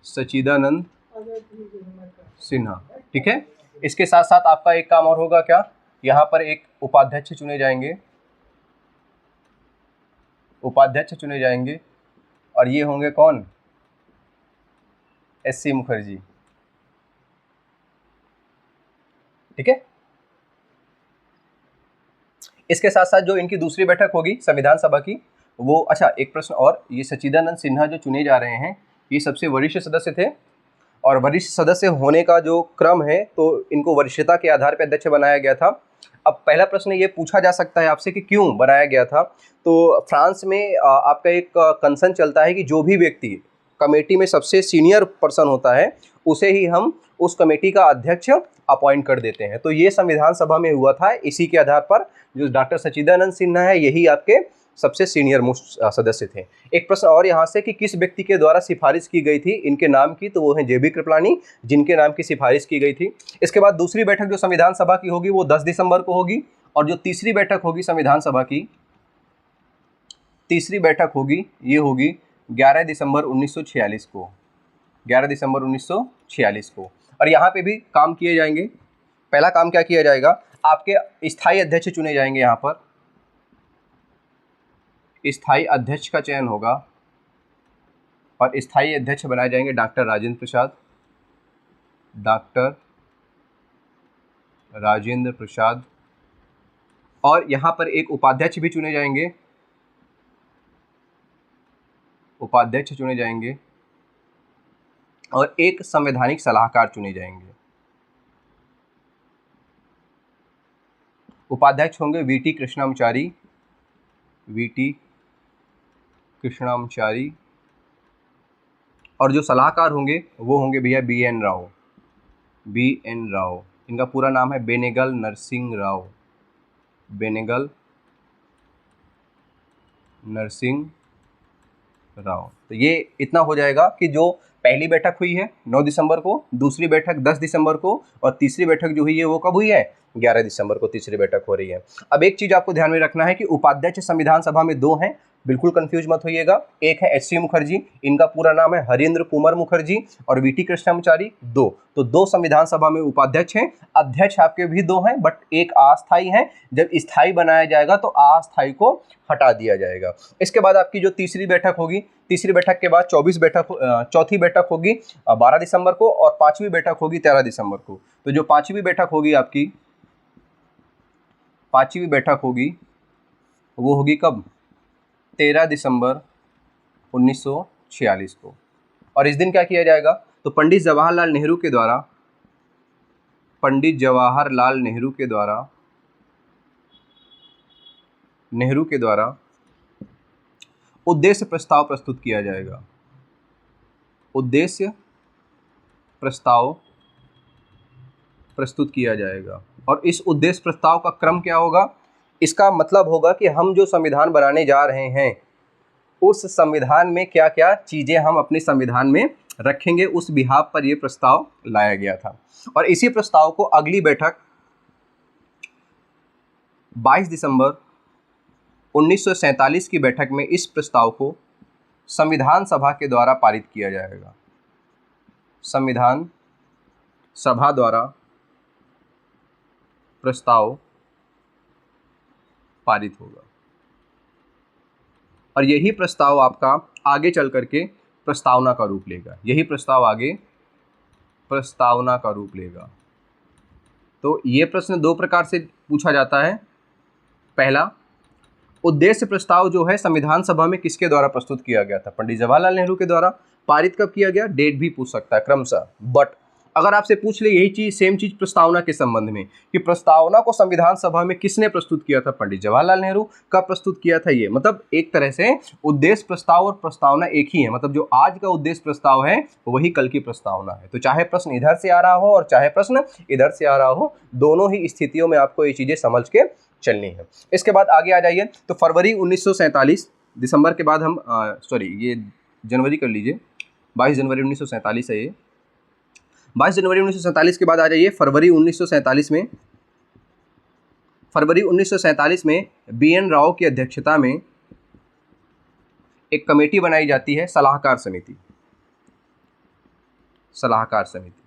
सच्चिदानंद सिन्हा, ठीक है। इसके साथ साथ आपका एक काम और होगा क्या, यहाँ पर एक उपाध्यक्ष चुने जाएंगे, उपाध्यक्ष चुने जाएंगे, और ये होंगे कौन, एस सी मुखर्जी, ठीक है। इसके साथ साथ जो इनकी दूसरी बैठक होगी संविधान सभा की वो, अच्छा एक प्रश्न और, ये सच्चिदानंद सिन्हा जो चुने जा रहे हैं ये सबसे वरिष्ठ सदस्य थे, और वरिष्ठ सदस्य होने का जो क्रम है तो इनको वरिष्ठता के आधार पर अध्यक्ष बनाया गया था। अब पहला प्रश्न ये पूछा जा सकता है आपसे कि क्यों बनाया गया था, तो फ्रांस में आपका एक कंसर्न चलता है कि जो भी व्यक्ति कमेटी में सबसे सीनियर पर्सन होता है उसे ही हम उस कमेटी का अध्यक्ष अपॉइंट कर देते हैं। तो ये संविधान सभा में हुआ था, इसी के आधार पर जो डॉक्टर सच्चिदानंद सिन्हा है यही आपके सबसे सीनियर मोस्ट सदस्य थे। एक प्रश्न और यहाँ से कि किस व्यक्ति के द्वारा सिफारिश की गई थी इनके नाम की, तो वो हैं जे बी कृपलानी, जिनके नाम की सिफारिश की गई थी। इसके बाद दूसरी बैठक जो संविधान सभा की होगी वो 10 दिसंबर को होगी, और जो तीसरी बैठक होगी संविधान सभा की, तीसरी बैठक होगी ये होगी 11 दिसंबर 1946 को, 11 दिसंबर 1946 को। और यहाँ पे भी काम किए जाएंगे। पहला काम क्या किया जाएगा, आपके स्थायी अध्यक्ष चुने जाएंगे, यहाँ पर स्थायी अध्यक्ष का चयन होगा, और स्थायी अध्यक्ष बनाए जाएंगे डॉक्टर राजेंद्र प्रसाद, डॉक्टर राजेंद्र प्रसाद, और यहाँ पर एक उपाध्यक्ष भी चुने जाएंगे, उपाध्यक्ष चुने जाएंगे, और एक संवैधानिक सलाहकार चुने जाएंगे। उपाध्यक्ष होंगे वीटी कृष्णामचारी, वीटी कृष्णामचारी, और जो सलाहकार होंगे वो होंगे भैया B N Rao, B N Rao, इनका पूरा नाम है बेनेगल नरसिंह राव, बेनेगल नरसिंह राव। तो ये इतना हो जाएगा कि जो पहली बैठक हुई है 9 दिसंबर को, दूसरी बैठक 10 दिसंबर को, और तीसरी बैठक जो हुई है वो कब हुई है, 11 दिसंबर को तीसरी बैठक हो रही है। अब एक चीज़ आपको ध्यान में रखना है कि उपाध्यक्ष संविधान सभा में दो हैं, बिल्कुल कंफ्यूज मत होइएगा। एक है एच सी मुखर्जी, इनका पूरा नाम है हरेंद्र कुमार मुखर्जी, और वीटी कृष्णामचारी दो, तो दो संविधान सभा में उपाध्यक्ष हैं। अध्यक्ष आपके भी दो हैं, बट एक अस्थायी है, जब स्थायी बनाया जाएगा तो अस्थायी को हटा दिया जाएगा। इसके बाद आपकी जो तीसरी बैठक होगी, तीसरी बैठक के बाद चौथी बैठक होगी 12 दिसंबर को, और पांचवी बैठक होगी 13 दिसंबर को। तो जो पांचवी बैठक होगी आपकी, पांचवी बैठक होगी वो होगी कब, 13 दिसंबर 1946 को। और इस दिन क्या किया जाएगा, तो पंडित जवाहरलाल नेहरू के द्वारा, पंडित जवाहरलाल नेहरू के द्वारा, नेहरू के द्वारा उद्देश्य प्रस्ताव प्रस्तुत किया जाएगा, उद्देश्य प्रस्ताव प्रस्तुत किया जाएगा। और इस उद्देश्य प्रस्ताव का क्रम क्या होगा, इसका मतलब होगा कि हम जो संविधान बनाने जा रहे हैं उस संविधान में क्या क्या चीज़ें हम अपने संविधान में रखेंगे, उस बिहाफ पर यह प्रस्ताव लाया गया था। और इसी प्रस्ताव को अगली बैठक 22 दिसंबर 1947 की बैठक में इस प्रस्ताव को संविधान सभा के द्वारा पारित किया जाएगा, संविधान सभा द्वारा प्रस्ताव पारित होगा। और यही प्रस्ताव आपका आगे चल करके प्रस्तावना का रूप लेगा, यही प्रस्ताव आगे प्रस्तावना का रूप लेगा। तो ये प्रश्न दो प्रकार से पूछा जाता है। पहला, उद्देश्य प्रस्ताव जो है संविधान सभा में किसके द्वारा प्रस्तुत किया गया था? पंडित जवाहरलाल नेहरू के द्वारा। पारित कब किया गया? डेट भी पूछ सकता है क्रमशः। बट अगर आपसे पूछ ले यही चीज, सेम चीज प्रस्तावना के संबंध में कि प्रस्तावना को संविधान सभा में किसने प्रस्तुत किया था? पंडित जवाहरलाल नेहरू। कब प्रस्तुत किया था? ये मतलब एक तरह से उद्देश्य प्रस्ताव और प्रस्तावना एक ही है, मतलब जो आज का उद्देश्य प्रस्ताव है वही कल की प्रस्तावना है। तो चाहे प्रश्न इधर से आ रहा हो और चाहे प्रश्न इधर से आ रहा हो, दोनों ही स्थितियों में आपको ये चीजें समझ के चलनी है। इसके बाद आगे आ जाइए, तो फरवरी 1947, दिसंबर के बाद हम ये जनवरी कर लीजिए, 22 जनवरी 1947 है ये। 22 जनवरी 1947 के बाद आ जाइए फरवरी 1947 में। फरवरी 1947 में BN राव की अध्यक्षता में एक कमेटी बनाई जाती है, सलाहकार समिति। सलाहकार समिति,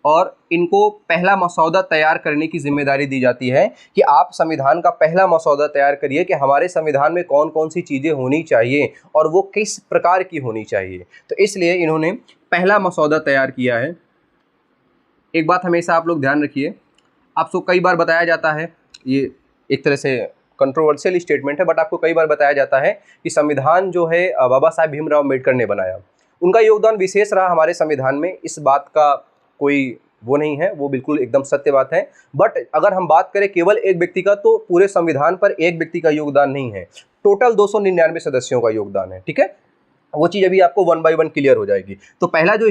और इनको पहला मसौदा तैयार करने की जिम्मेदारी दी जाती है कि आप संविधान का पहला मसौदा तैयार करिए कि हमारे संविधान में कौन कौन सी चीज़ें होनी चाहिए और वो किस प्रकार की होनी चाहिए। तो इसलिए इन्होंने पहला मसौदा तैयार किया है। एक बात हमेशा आप लोग ध्यान रखिए, आपको कई बार बताया जाता है, ये एक तरह से कंट्रोवर्शियल स्टेटमेंट है, बट आपको कई बार बताया जाता है कि संविधान जो है बाबा साहेब भीमराव अम्बेडकर ने बनाया, उनका योगदान विशेष रहा हमारे संविधान में, इस बात का कोई वो नहीं है, वो बिल्कुल एकदम सत्य बात है। बट अगर हम बात करें केवल एक व्यक्ति का, तो पूरे संविधान पर एक व्यक्ति का योगदान नहीं है, टोटल 299 सदस्यों का योगदान है। ठीक है, वो चीज़ अभी आपको 1 बाय 1 क्लियर हो जाएगी। तो पहला जो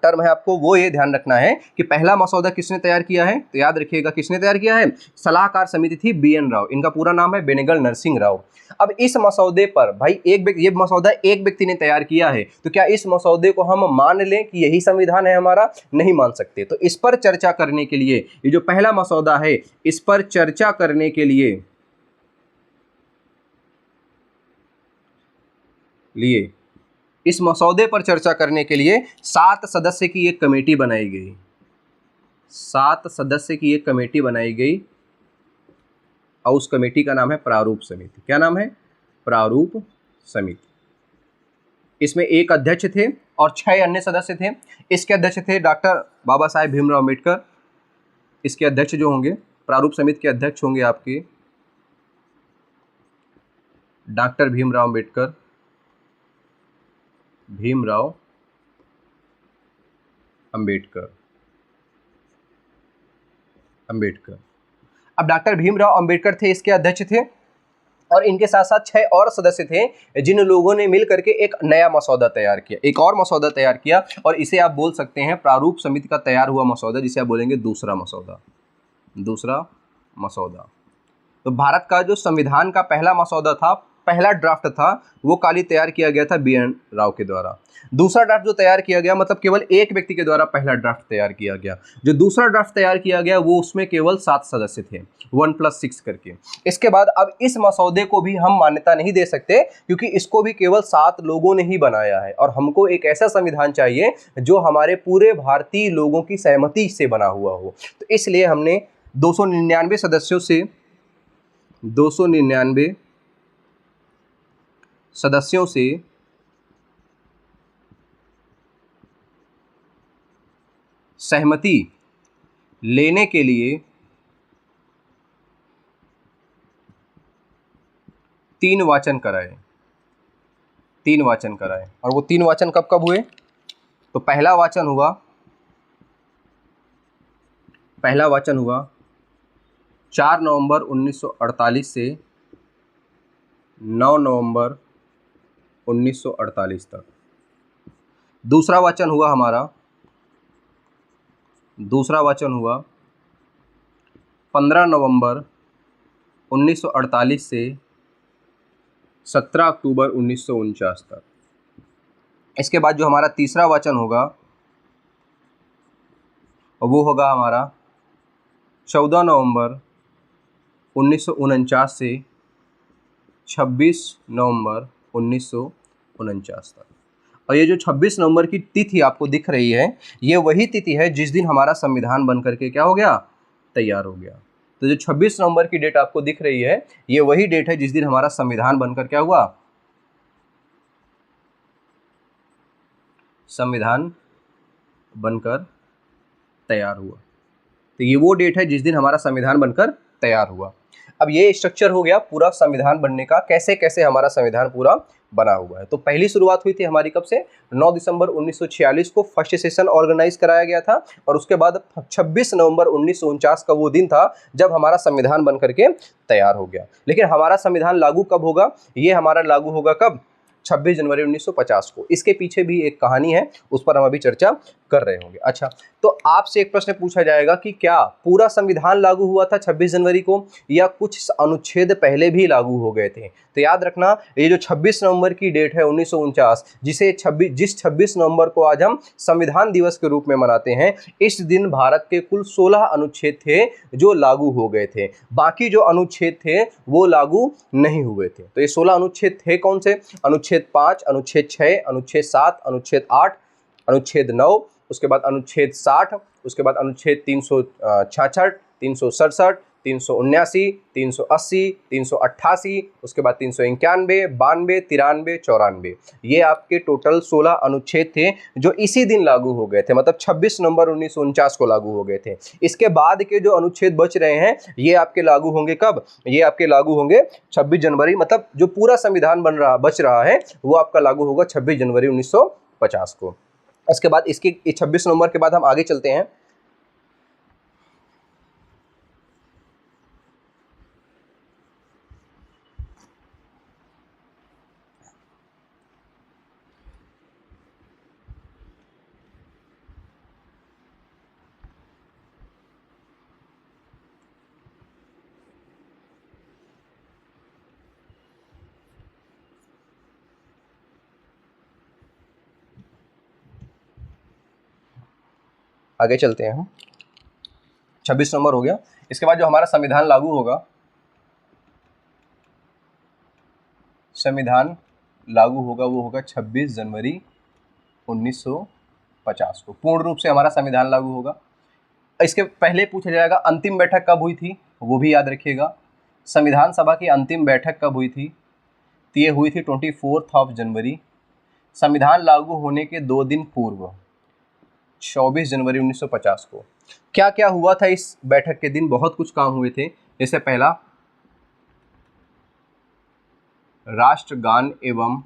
टर्म है आपको वो ये ध्यान रखना है कि पहला मसौदा किसने तैयार किया है, तो याद रखिएगा किसने तैयार किया है? सलाहकार समिति थी BN राव, इनका पूरा नाम है बेनेगल नरसिंह राव। अब इस मसौदे पर भाई ये मसौदा एक व्यक्ति ने तैयार किया है, तो क्या इस मसौदे को हम मान लें कि यही संविधान है हमारा? नहीं मान सकते। तो इस पर चर्चा करने के लिए, ये जो पहला मसौदा है, इस पर चर्चा करने के लिए इस मसौदे पर चर्चा करने के लिए 7 सदस्य की एक कमेटी बनाई गई। 7 सदस्य की एक कमेटी बनाई गई और उस कमेटी का नाम है प्रारूप समिति। क्या नाम है? प्रारूप समिति। इसमें एक अध्यक्ष थे और 6 अन्य सदस्य थे। इसके अध्यक्ष थे डॉक्टर बाबा साहेब भीमराव अम्बेडकर। इसके अध्यक्ष जो होंगे, प्रारूप समिति के अध्यक्ष होंगे आपके डॉक्टर भीमराव अम्बेडकर, भीमराव अम्बेडकर। अब डॉक्टर भीमराव अम्बेडकर थे, इसके अध्यक्ष थे, और इनके साथ साथ 6 और सदस्य थे जिन लोगों ने मिल करके एक नया मसौदा तैयार किया, एक और मसौदा तैयार किया, और इसे आप बोल सकते हैं प्रारूप समिति का तैयार हुआ मसौदा, जिसे आप बोलेंगे दूसरा मसौदा। दूसरा मसौदा। तो भारत का जो संविधान का पहला मसौदा था, पहला ड्राफ्ट था, वो काली तैयार किया गया था BN राव के द्वारा। दूसरा ड्राफ्ट जो तैयार किया गया, मतलब केवल एक व्यक्ति के द्वारा पहला ड्राफ्ट तैयार किया गया। जो दूसरा ड्राफ्ट तैयार किया गया वो उसमें केवल 7 सदस्य थे, 1+6 करके। इसके बाद अब इस मसौदे को भी हम मान्यता नहीं दे सकते, क्योंकि इसको भी केवल 7 लोगों ने ही बनाया है, और हमको एक ऐसा संविधान चाहिए जो हमारे पूरे भारतीय लोगों की सहमति से बना हुआ हो। तो इसलिए हमने 299 सदस्यों से 299 सदस्यों से सहमति लेने के लिए 3 वाचन कराए। 3 वाचन कराए, और वो 3 वाचन कब कब हुए? तो पहला वाचन हुआ 4 नवंबर 1948 से 9 नवंबर 1948 तक। दूसरा वाचन हुआ 15 नवंबर 1948 से 17 अक्टूबर 1949 तक। इसके बाद जो हमारा तीसरा वाचन होगा वो होगा हमारा 14 नवंबर 1949 से 26 नवंबर 1949 तक। और ये जो 26 नवंबर की तिथि आपको दिख रही है, ये वही तिथि है जिस दिन हमारा संविधान बन करके क्या हो गया? तैयार हो गया। तो जो 26 नवंबर की डेट आपको दिख रही है, ये वही डेट है जिस दिन हमारा संविधान बनकर क्या हुआ? संविधान बनकर तैयार हुआ। तो ये वो डेट है जिस दिन हमारा संविधान बनकर तैयार हुआ। अब ये स्ट्रक्चर हो गया पूरा संविधान बनने का, कैसे कैसे हमारा संविधान पूरा बना हुआ है। तो पहली शुरुआत हुई थी हमारी कब से, 9 दिसंबर 1946 को फर्स्ट सेशन ऑर्गेनाइज कराया गया था, और उसके बाद 26 नवंबर 1949 का वो दिन था जब हमारा संविधान बन करके तैयार हो गया। लेकिन हमारा संविधान लागू कब होगा, ये हमारा लागू होगा कब, 26 जनवरी 1950 को। इसके पीछे भी एक कहानी है, उस पर हम अभी चर्चा कर रहे होंगे। अच्छा, तो आपसे एक प्रश्न पूछा जाएगा कि क्या पूरा संविधान लागू हुआ था 26 जनवरी को, या कुछ अनुच्छेद पहले भी लागू हो गए थे। तो याद रखना, ये जो 26 नवंबर की डेट है 1949, जिस 26 नवंबर को आज हम संविधान दिवस के रूप में मनाते हैं, इस दिन भारत के कुल 16 अनुच्छेद थे जो लागू हो गए थे। बाकी जो अनुच्छेद थे वो लागू नहीं हुए थे। तो ये 16 अनुच्छेद थे कौन से, अनुच्छेद 5, अनुच्छेद 6, अनुच्छेद 7, अनुच्छेद 8, अनुच्छेद 9, उसके बाद अनुच्छेद 60, उसके बाद अनुच्छेद 366, 367, 379, 380, 388, उसके बाद 391, 92, 93, 94, ये आपके टोटल 16 अनुच्छेद थे जो इसी दिन लागू हो गए थे, मतलब 26 नवंबर 1949 को लागू हो गए थे। इसके बाद के जो अनुच्छेद बच रहे हैं ये आपके लागू होंगे कब, ये आपके लागू होंगे 26 जनवरी, मतलब जो पूरा संविधान बच रहा है वो आपका लागू होगा 26 जनवरी 1950 को। इसके बाद इसके 26 नवंबर के बाद हम आगे चलते हैं। आगे चलते हैं हम, 26 नवंबर हो गया। इसके बाद जो हमारा संविधान लागू होगा, संविधान लागू होगा वो होगा 26 जनवरी 1950 को, पूर्ण रूप से हमारा संविधान लागू होगा। इसके पहले पूछा जाएगा अंतिम बैठक कब हुई थी, वो भी याद रखिएगा। संविधान सभा की अंतिम बैठक कब हुई थी, तो ये हुई थी 24 जनवरी। संविधान लागू होने के 2 दिन पूर्व 24 जनवरी 1950 को क्या क्या हुआ था इस बैठक के दिन, बहुत कुछ काम हुए थे। जैसे पहला, राष्ट्रगान एवं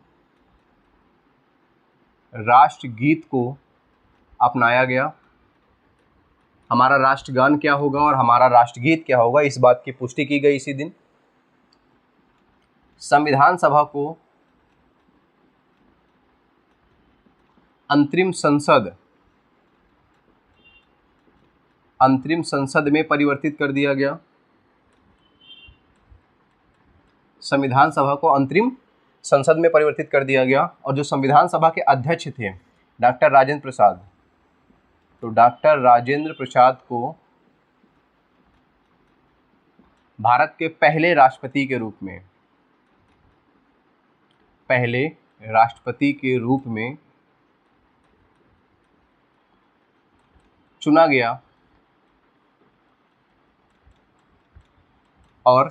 राष्ट्रगीत को अपनाया गया। हमारा राष्ट्रगान क्या होगा और हमारा राष्ट्रगीत क्या होगा, इस बात की पुष्टि की गई इसी दिन। संविधान सभा को अंतरिम संसद में परिवर्तित कर दिया गया। संविधान सभा को अंतरिम संसद में परिवर्तित कर दिया गया। और जो संविधान सभा के अध्यक्ष थे डॉक्टर राजेंद्र प्रसाद, तो डॉक्टर राजेंद्र प्रसाद को भारत के पहले राष्ट्रपति के रूप में चुना गया और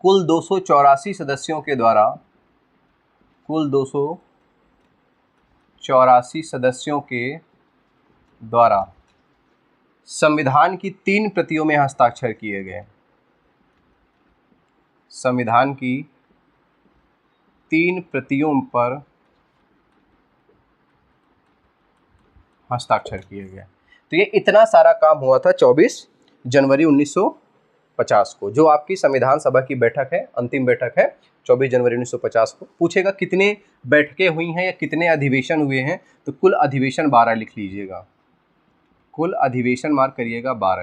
कुल 284 सदस्यों के द्वारा संविधान की 3 प्रतियों में हस्ताक्षर किए गए। संविधान की 3 प्रतियों पर हस्ताक्षर किए गए। तो ये इतना सारा काम हुआ था 24 जनवरी 1950 को, जो आपकी संविधान सभा की बैठक है, अंतिम बैठक है 24 जनवरी 1950 को। पूछेगा कितने बैठकें हुई हैं या कितने अधिवेशन हुए हैं, तो कुल अधिवेशन 12 लिख लीजिएगा। कुल अधिवेशन मार्क करिएगा 12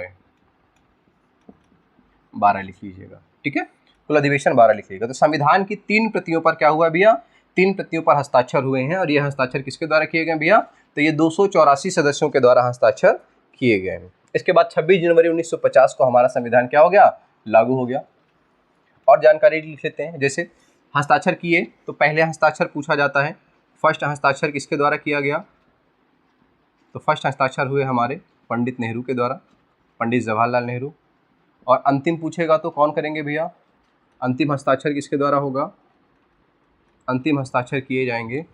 लिख लीजिएगा, ठीक है। कुल अधिवेशन 12 लिखिएगा। तो संविधान की 3 प्रतियों पर क्या हुआ भैया, 3 प्रतियों पर हस्ताक्षर हुए हैं। और ये हस्ताक्षर किसके द्वारा किए गए भैया, तो ये 284 सदस्यों के द्वारा हस्ताक्षर किए गए हैं। इसके बाद 26 जनवरी 1950 को हमारा संविधान क्या हो गया, लागू हो गया। और जानकारी लिख लेते हैं, जैसे हस्ताक्षर किए तो पहले हस्ताक्षर पूछा जाता है, फर्स्ट हस्ताक्षर किसके द्वारा किया गया, तो फर्स्ट हस्ताक्षर हुए हमारे पंडित नेहरू के द्वारा, पंडित जवाहरलाल नेहरू। और अंतिम पूछेगा तो कौन करेंगे भैया, अंतिम हस्ताक्षर किसके द्वारा होगा, अंतिम हस्ताक्षर किए जाएंगे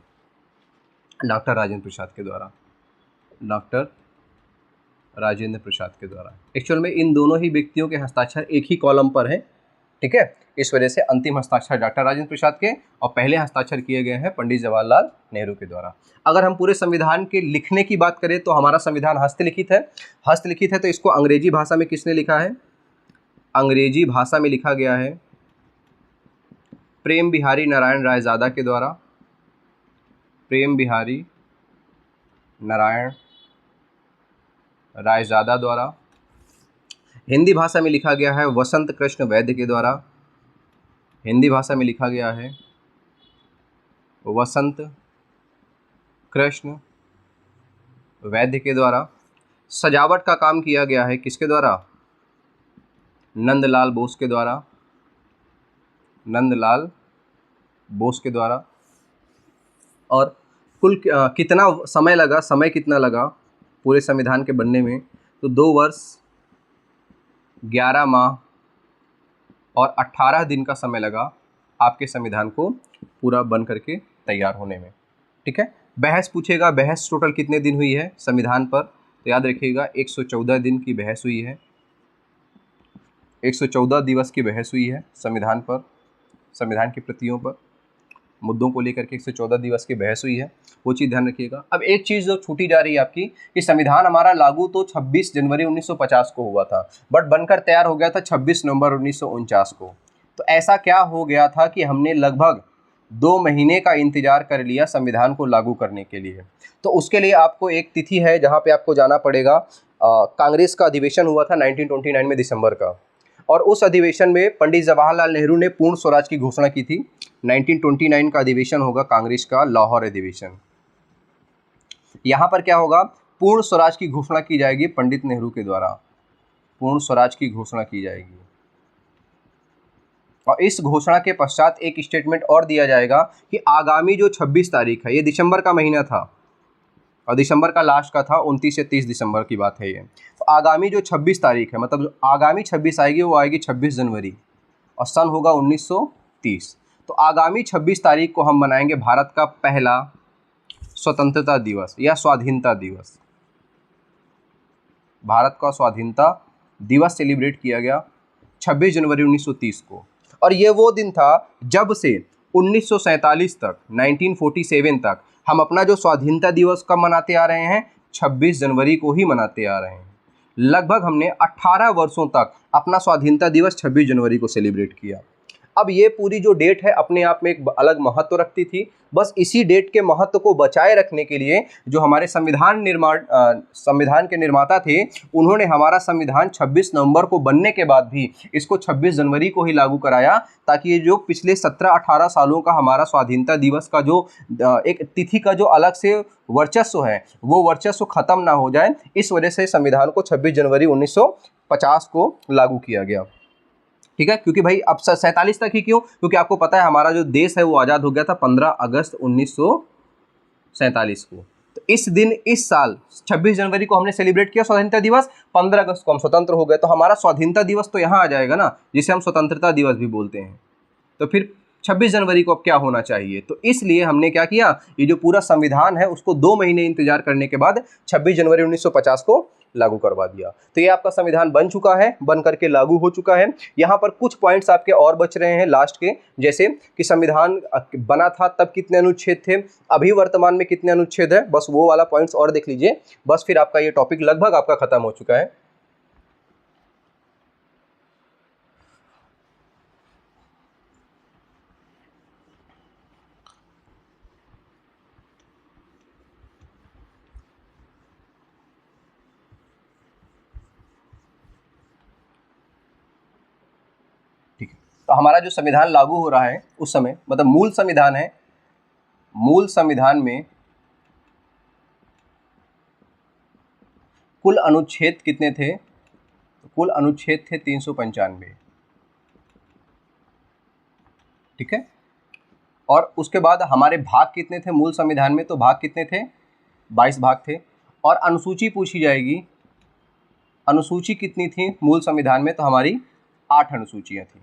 डॉक्टर राजेंद्र प्रसाद के द्वारा। डॉक्टर राजेंद्र प्रसाद के द्वारा। एक्चुअल में इन दोनों ही व्यक्तियों के हस्ताक्षर एक ही कॉलम पर है, ठीक है। इस वजह से अंतिम हस्ताक्षर डॉक्टर राजेंद्र प्रसाद के और पहले हस्ताक्षर किए गए हैं पंडित जवाहरलाल नेहरू के द्वारा। अगर हम पूरे संविधान के लिखने की बात करें तो हमारा संविधान हस्तलिखित है। हस्तलिखित है तो इसको अंग्रेजी भाषा में किसने लिखा है? अंग्रेजी भाषा में लिखा गया है प्रेम बिहारी नारायण रायजादा के द्वारा। प्रेम बिहारी नारायण रायजादा द्वारा। हिंदी भाषा में लिखा गया है वसंत कृष्ण वैद्य के द्वारा। हिंदी भाषा में लिखा गया है वसंत कृष्ण वैद्य के द्वारा। सजावट का काम किया गया है किसके द्वारा? नंदलाल बोस के द्वारा। नंदलाल बोस के द्वारा। और कुल कितना समय लगा, समय कितना लगा पूरे संविधान के बनने में? तो 2 वर्ष 11 माह और 18 दिन का समय लगा आपके संविधान को पूरा बन करके तैयार होने में, ठीक है। बहस पूछेगा, बहस टोटल कितने दिन हुई है संविधान पर? तो याद रखिएगा 114 दिन की बहस हुई है। 114 दिवस की बहस हुई है संविधान पर, संविधान की प्रतियों पर मुद्दों को लेकर के 114 दिवस की बहस हुई है, वो चीज़ ध्यान रखिएगा। अब एक चीज़ जो छूटी जा रही है आपकी कि संविधान हमारा लागू तो 26 जनवरी 1950 को हुआ था, बट बनकर तैयार हो गया था 26 नवंबर 1949 को। तो ऐसा क्या हो गया था कि हमने लगभग 2 महीने का इंतजार कर लिया संविधान को लागू करने के लिए। तो उसके लिए आपको एक तिथि है जहाँ पे आपको जाना पड़ेगा। कांग्रेस का अधिवेशन हुआ था 1929 में दिसंबर का, और उस अधिवेशन में पंडित जवाहरलाल नेहरू ने पूर्ण स्वराज की घोषणा की थी। 1929 का अधिवेशन होगा कांग्रेस का, लाहौर अधिवेशन। यहाँ पर क्या होगा? पूर्ण स्वराज की घोषणा की जाएगी पंडित नेहरू के द्वारा। पूर्ण स्वराज की घोषणा की जाएगी, और इस घोषणा के पश्चात एक स्टेटमेंट और दिया जाएगा कि आगामी जो 26 तारीख है, ये दिसंबर का महीना था और दिसंबर का लास्ट का था, 29 से 30 दिसंबर की बात है ये। तो आगामी जो 26 तारीख है, मतलब आगामी 26 आएगी, वो आएगी 26 जनवरी और सन होगा 1930। तो आगामी 26 तारीख को हम मनाएंगे भारत का पहला स्वतंत्रता दिवस या स्वाधीनता दिवस। भारत का स्वाधीनता दिवस सेलिब्रेट किया गया 26 जनवरी 1930 को, और ये वो दिन था जब से 1947 तक, 1947 तक हम अपना जो स्वाधीनता दिवस कब मनाते आ रहे हैं? 26 जनवरी को ही मनाते आ रहे हैं। लगभग हमने 18 वर्षों तक अपना स्वाधीनता दिवस 26 जनवरी को सेलिब्रेट किया। अब ये पूरी जो डेट है अपने आप में एक अलग महत्व रखती थी। बस इसी डेट के महत्व को बचाए रखने के लिए जो हमारे संविधान के निर्माता थे, उन्होंने हमारा संविधान 26 नवंबर को बनने के बाद भी इसको 26 जनवरी को ही लागू कराया, ताकि ये जो पिछले 17-18 सालों का हमारा स्वाधीनता दिवस का जो एक तिथि का जो अलग से वर्चस्व है, वो वर्चस्व खत्म ना हो जाए। इस वजह से संविधान को 26 जनवरी 1950 को लागू किया गया, ठीक है। क्योंकि भाई अब 47 तक ही क्यों? क्योंकि आपको पता है हमारा जो देश है वो आज़ाद हो गया था 15 अगस्त 1947 को। तो इस दिन, इस साल 26 जनवरी को हमने सेलिब्रेट किया स्वतंत्रता दिवस, 15 अगस्त को हम स्वतंत्र हो गए। तो हमारा स्वाधीनता दिवस तो यहाँ आ जाएगा ना, जिसे हम स्वतंत्रता दिवस भी बोलते हैं। तो फिर 26 जनवरी को अब क्या होना चाहिए? तो इसलिए हमने क्या किया, ये जो पूरा संविधान है उसको 2 महीने इंतजार करने के बाद 26 जनवरी 1950 को लागू करवा दिया। तो ये आपका संविधान बन चुका है, बन करके लागू हो चुका है। यहाँ पर कुछ पॉइंट्स आपके और बच रहे हैं लास्ट के, जैसे कि संविधान बना था तब कितने अनुच्छेद थे, अभी वर्तमान में कितने अनुच्छेद है, बस वो वाला पॉइंट्स और देख लीजिए। बस फिर आपका ये टॉपिक लगभग आपका खत्म हो चुका है। तो हमारा जो संविधान लागू हो रहा है उस समय, मतलब मूल संविधान है, मूल संविधान में कुल अनुच्छेद कितने थे? कुल अनुच्छेद थे 395, ठीक है। और उसके बाद हमारे भाग कितने थे मूल संविधान में? तो भाग कितने थे? 22 भाग थे। और अनुसूची पूछी जाएगी, अनुसूची कितनी थी मूल संविधान में? तो हमारी 8 अनुसूचियां थी।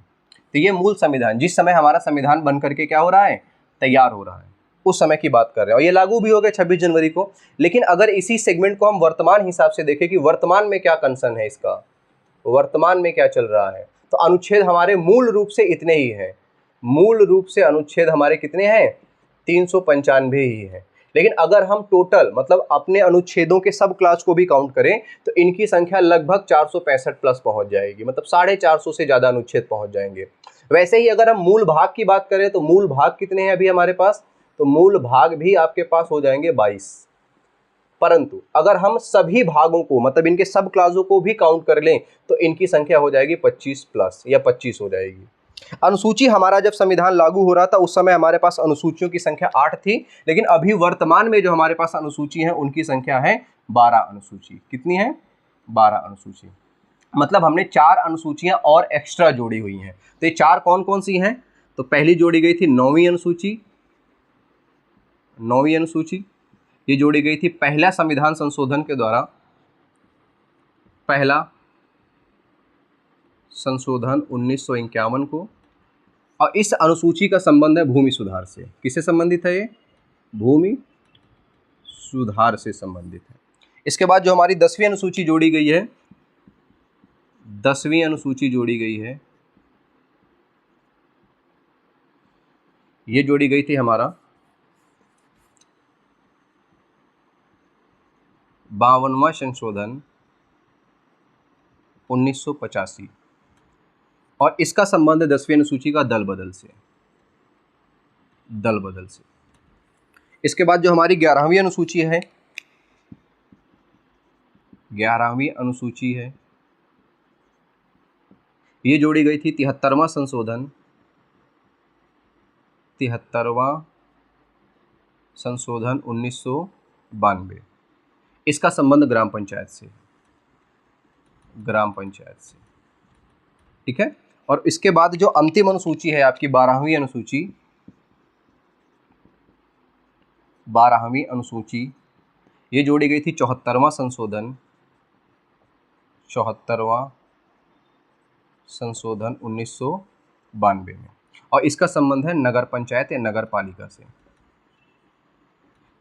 तो ये मूल संविधान, जिस समय हमारा संविधान बन करके क्या हो रहा है, तैयार हो रहा है, उस समय की बात कर रहे हैं, और ये लागू भी हो गया 26 जनवरी को। लेकिन अगर इसी सेगमेंट को हम वर्तमान हिसाब से देखें कि वर्तमान में क्या कंसर्न है इसका, वर्तमान में क्या चल रहा है, तो अनुच्छेद हमारे मूल रूप से इतने ही हैं। मूल रूप से अनुच्छेद हमारे कितने हैं? 395 ही हैं। लेकिन अगर हम टोटल मतलब अपने अनुच्छेदों के सब क्लास को भी काउंट करें तो इनकी संख्या लगभग 465 प्लस पहुंच जाएगी, मतलब 450 से ज़्यादा अनुच्छेद पहुंच जाएंगे। वैसे ही अगर हम मूल भाग की बात करें तो मूल भाग कितने हैं अभी हमारे पास? तो मूल भाग भी आपके पास हो जाएंगे 22। परंतु अगर हम सभी भागों को मतलब इनके सब क्लासों को भी काउंट कर लें तो इनकी संख्या हो जाएगी 25 प्लस या 25 हो जाएगी। अनुसूची हमारा जब संविधान लागू हो रहा था उस समय हमारे पास अनुसूचियों की संख्या 8 थी, लेकिन अभी वर्तमान में जो हमारे पास अनुसूची है उनकी संख्या है 12 अनुसूची। कितनी है? 12 अनुसूची। मतलब हमने 4 अनुसूचियां और एक्स्ट्रा जोड़ी हुई हैं। तो ये 4 कौन कौन सी हैं? तो पहली जोड़ी गई थी 9वीं अनुसूची। 9वीं अनुसूची ये जोड़ी गई थी पहला संविधान संशोधन के द्वारा, पहला संशोधन 1951 को, और इस अनुसूची का संबंध है भूमि सुधार से। किससे संबंधित है ये? भूमि सुधार से संबंधित है। इसके बाद जो हमारी 10वीं अनुसूची जोड़ी गई है, 10वीं अनुसूची जोड़ी गई है, ये जोड़ी गई थी हमारा 52वां संशोधन 1985, और इसका संबंध है 10वीं अनुसूची का दल बदल से। दल बदल से। इसके बाद जो हमारी 11वीं अनुसूची है, 11वीं अनुसूची है, ये जोड़ी गई थी 73वां संशोधन, 73वां संशोधन 1992। इसका संबंध ग्राम पंचायत से, ग्राम पंचायत से। ठीक है। और इसके बाद जो अंतिम अनुसूची है आपकी 12वीं अनुसूची, 12वीं अनुसूची ये जोड़ी गई थी 74वां संशोधन, 74वां संशोधन 1992 में, और इसका संबंध है नगर पंचायत या नगर पालिका से।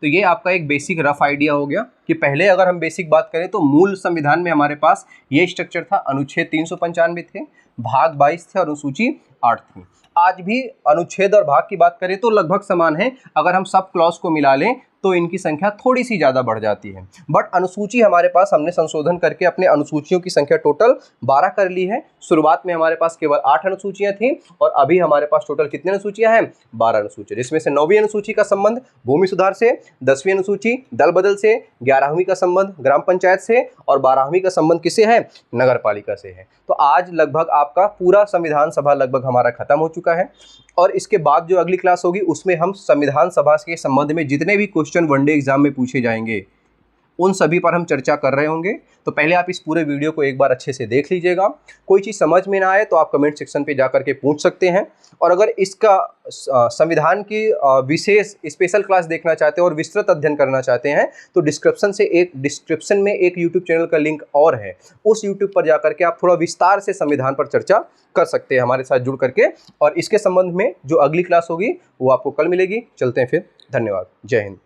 तो ये आपका एक बेसिक रफ आइडिया हो गया कि पहले अगर हम बेसिक बात करें तो मूल संविधान में हमारे पास ये स्ट्रक्चर था। अनुच्छेद 395 थे, भाग 22 थे और अनुसूची 8 थी। आज भी अनुच्छेद और भाग की बात करें तो लगभग समान है। अगर हम सब क्लॉज को मिला लें तो इनकी संख्या थोड़ी सी ज़्यादा बढ़ जाती है, बट अनुसूची हमारे पास हमने संशोधन करके अपने अनुसूचियों की संख्या टोटल 12 कर ली है। शुरुआत में हमारे पास केवल 8 अनुसूचियां थीं और अभी हमारे पास टोटल कितनी अनुसूचियां हैं? 12 अनुसूचियां, जिसमें से 9वीं अनुसूची का संबंध भूमि सुधार से, 10वीं अनुसूची दल बदल से, 11वीं का संबंध ग्राम पंचायत से और 12वीं का संबंध किससे है? नगर पालिका से है। तो आज लगभग आपका पूरा संविधान सभा लगभग हमारा खत्म हो चुका है, और इसके बाद जो अगली क्लास होगी उसमें हम संविधान सभा के संबंध में जितने भी क्वेश्चन वनडे एग्जाम में पूछे जाएंगे उन सभी पर हम चर्चा कर रहे होंगे। तो पहले आप इस पूरे वीडियो को एक बार अच्छे से देख लीजिएगा। कोई चीज़ समझ में ना आए तो आप कमेंट सेक्शन पे जा करके पूछ सकते हैं, और अगर इसका संविधान की विशेष स्पेशल क्लास देखना चाहते हैं और विस्तृत अध्ययन करना चाहते हैं तो डिस्क्रिप्शन में एक यूट्यूब चैनल का लिंक और है, उस यूट्यूब पर जा करके आप थोड़ा विस्तार से संविधान पर चर्चा कर सकते हैं हमारे साथ जुड़ करके। और इसके संबंध में जो अगली क्लास होगी वो आपको कल मिलेगी। चलते हैं फिर, धन्यवाद, जय हिंद।